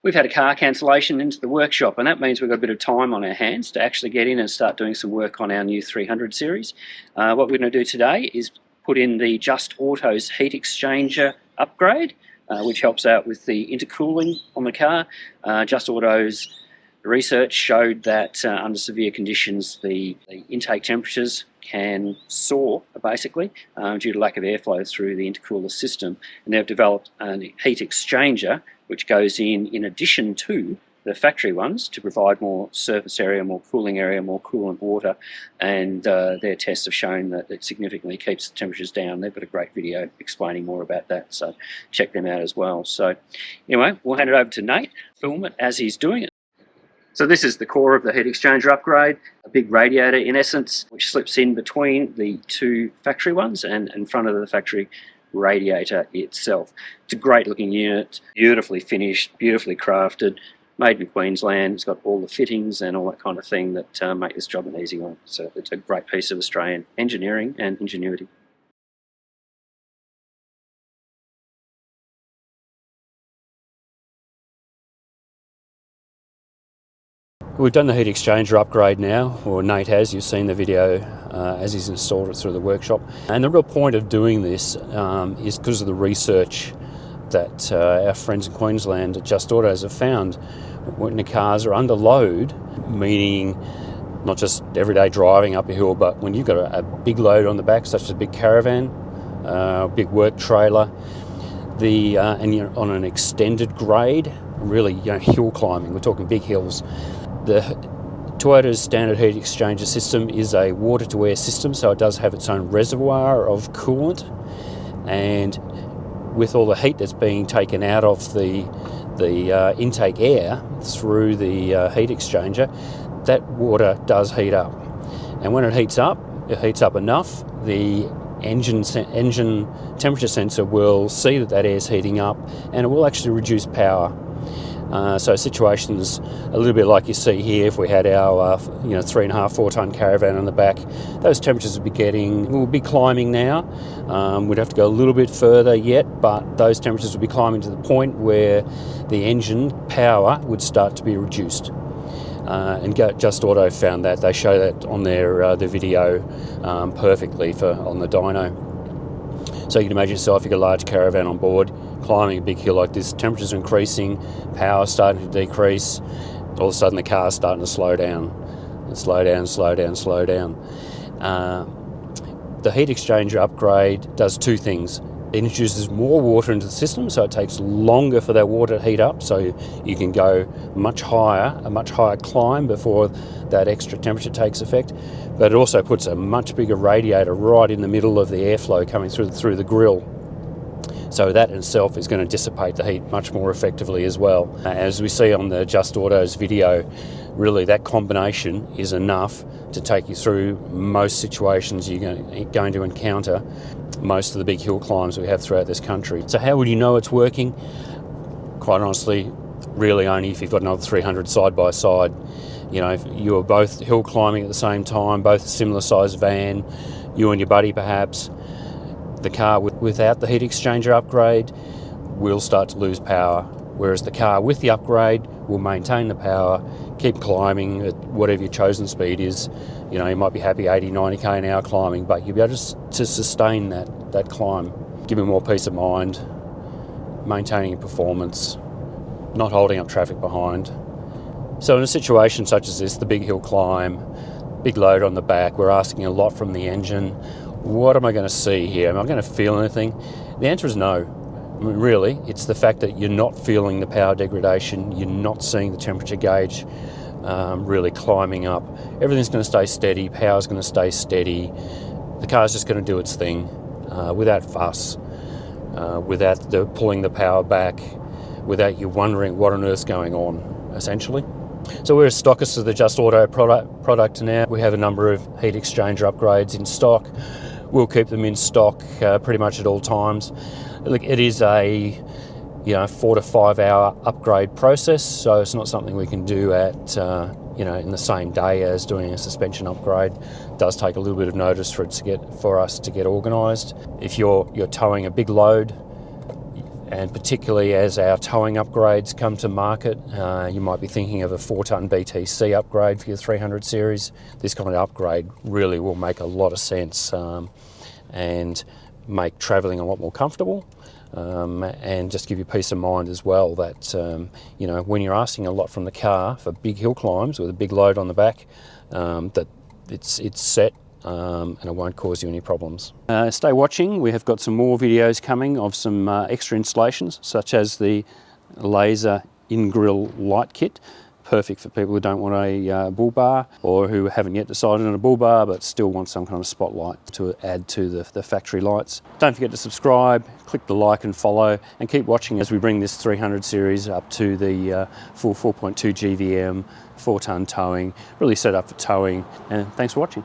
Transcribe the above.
We've had a car cancellation into the workshop, and that means we've got a bit of time on our hands to actually get in and start doing some work on our new 300 series. What we're going to do today is put in the Just Auto's heat exchanger upgrade, which helps out with the intercooling on the car. Just Auto's research showed that under severe conditions the intake temperatures can soar basically due to lack of airflow through the intercooler system, and they've developed a heat exchanger which goes in addition to the factory ones to provide more surface area, more cooling area, more coolant water, and their tests have shown that it significantly keeps the temperatures down. They've got a great video explaining more about that, so check them out as well. So anyway, we'll hand it over to Nate, film it as he's doing it. So this is the core of the heat exchanger upgrade, a big radiator in essence, which slips in between the two factory ones and in front of the factory radiator itself. It's a great looking unit, beautifully finished, beautifully crafted, made in Queensland. It's got all the fittings and all that kind of thing that make this job an easy one. So it's a great piece of Australian engineering and ingenuity. We've done the heat exchanger upgrade now, or Nate has. You've seen the video as he's installed it through the workshop. And the real point of doing this is because of the research that our friends in Queensland at Just Autos have found. When the cars are under load, meaning not just everyday driving up a hill, but when you've got a big load on the back, such as a big caravan, a big work trailer, and you're on an extended grade, really hill climbing, we're talking big hills. The Toyota's standard heat exchanger system is a water-to-air system, so it does have its own reservoir of coolant, and with all the heat that's being taken out of the intake air through the heat exchanger, that water does heat up. And when it heats up enough, the engine temperature sensor will see that air's heating up, and it will actually reduce power. So situations a little bit like you see here, if we had our 3.5, 4 ton caravan on the back, those temperatures will be climbing now. We'd have to go a little bit further yet, but those temperatures will be climbing to the point where the engine power would start to be reduced. And Just Auto found that. They show that on their video perfectly on the dyno. So you can imagine yourself, you've got a large caravan on board, climbing a big hill like this, temperatures are increasing, power starting to decrease, all of a sudden the car's starting to slow down. Slow down. The heat exchanger upgrade does two things. It introduces more water into the system, so it takes longer for that water to heat up, so you can go a much higher climb before that extra temperature takes effect. But it also puts a much bigger radiator right in the middle of the airflow coming through the grill. So that in itself is going to dissipate the heat much more effectively as well. As we see on the Just Autos video, really that combination is enough to take you through most situations you're going to encounter, most of the big hill climbs we have throughout this country. So how would you know it's working? Quite honestly, really only if you've got another 300 side by side. If you are both hill climbing at the same time, both a similar size van, you and your buddy perhaps, the car without the heat exchanger upgrade will start to lose power, whereas the car with the upgrade will maintain the power, keep climbing at whatever your chosen speed is. You might be happy 80, 90k an hour climbing, but you'll be able to sustain that climb, giving more peace of mind, maintaining your performance, not holding up traffic behind. So in a situation such as this, the big hill climb, big load on the back, we're asking a lot from the engine. What am I going to see here? Am I going to feel anything? The answer is no. I mean, really, it's the fact that you're not feeling the power degradation, you're not seeing the temperature gauge really climbing up. Everything's going to stay steady, power's going to stay steady. The car's just going to do its thing without fuss, without pulling the power back, without you wondering what on earth's going on, essentially. So we're stockists of the Just Auto product now. We have a number of heat exchanger upgrades in stock. We'll keep them in stock pretty much at all times. Look, it is a 4 to 5 hour upgrade process, so it's not something we can do at in the same day as doing a suspension upgrade. It does take a little bit of notice for us to get organised. If you're towing a big load, And particularly as our towing upgrades come to market, you might be thinking of a 4-ton BTC upgrade for your 300 series. This kind of upgrade really will make a lot of sense and make travelling a lot more comfortable, and just give you peace of mind as well that you know, when you're asking a lot from the car for big hill climbs with a big load on the back, that it's set and it won't cause you any problems. Stay watching, we have got some more videos coming of some extra installations, such as the laser in-grill light kit. Perfect for people who don't want a bull bar, or who haven't yet decided on a bull bar but still want some kind of spotlight to add to the factory lights. Don't forget to subscribe, click the like and follow, and keep watching as we bring this 300 series up to the full 4.2 GVM, 4-ton towing, really set up for towing. And thanks for watching.